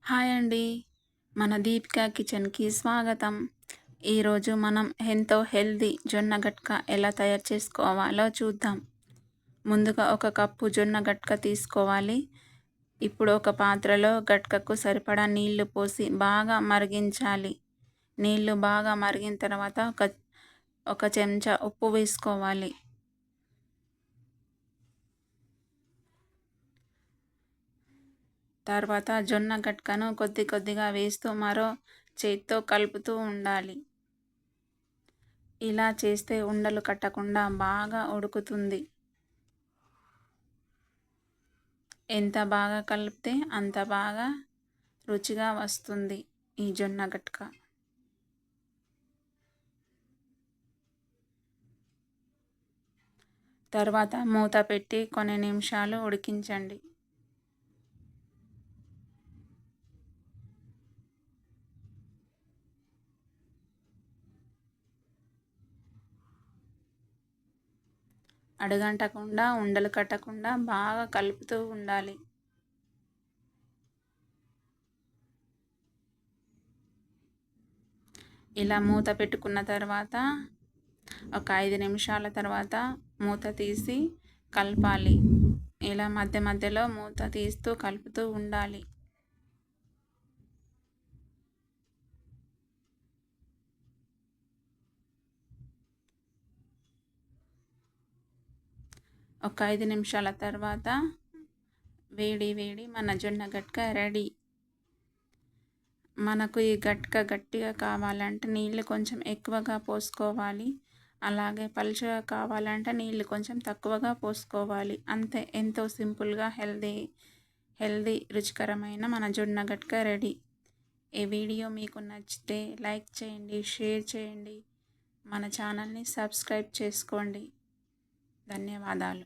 Hi అండి. మన దీపిక కిచెన్‌కి స్వాగతం. ఈరోజు మనం ఎంతో హెల్తీ జొన్న గట్క ఎలా తయారు చేసుకోవాలో చూద్దాం. ముందుగా ఒక కప్పు జొన్న గట్క తీసుకోవాలి. ఇప్పుడు ఒక పాత్రలో గట్కకు సరిపడా నీళ్లు పోసి బాగా మరిగించాలి. నీళ్లు బాగా మరిగిన తర్వాత ఒక చెంచా ఉప్పు వేసుకోవాలి. తర్వాత జొన్న గట్కను కొద్ది కొద్దిగా వేస్తూ మరో చేత్తో కలుపుతూ ఉండాలి. ఇలా చేస్తే ఉండలు కట్టకుండా బాగా ఉడుకుతుంది. ఎంత బాగా కలిపితే అంత బాగా రుచిగా వస్తుంది ఈ జొన్న గట్క. తర్వాత మూత పెట్టి కొన్ని నిమిషాలు ఉడికించండి. అడుగంటకుండా ఉండలు కట్టకుండా బాగా కలుపుతూ ఉండాలి. ఇలా మూత పెట్టుకున్న తర్వాత ఒక 5 నిమిషాల తర్వాత మూత తీసి కలపాలి. ఇలా మధ్య మధ్యలో మూత తీస్తూ కలుపుతూ ఉండాలి. ఒక 5 నిమిషాల తర్వాత వేడి వేడి మన జొన్న గట్క రెడీ. మనకు ఈ గట్క గట్టిగా కావాలంటే నీళ్ళు కొంచెం ఎక్కువగా పోసుకోవాలి. అలాగే పలుచగా కావాలంటే నీళ్ళు కొంచెం తక్కువగా పోసుకోవాలి. అంతే, ఎంతో సింపుల్గా హెల్దీ రుచికరమైన మన జొన్న గట్క రెడీ. ఈ వీడియో మీకు నచ్చితే లైక్ చేయండి, షేర్ చేయండి, మన ఛానల్ని సబ్స్క్రైబ్ చేసుకోండి. ధన్యవాదాలు.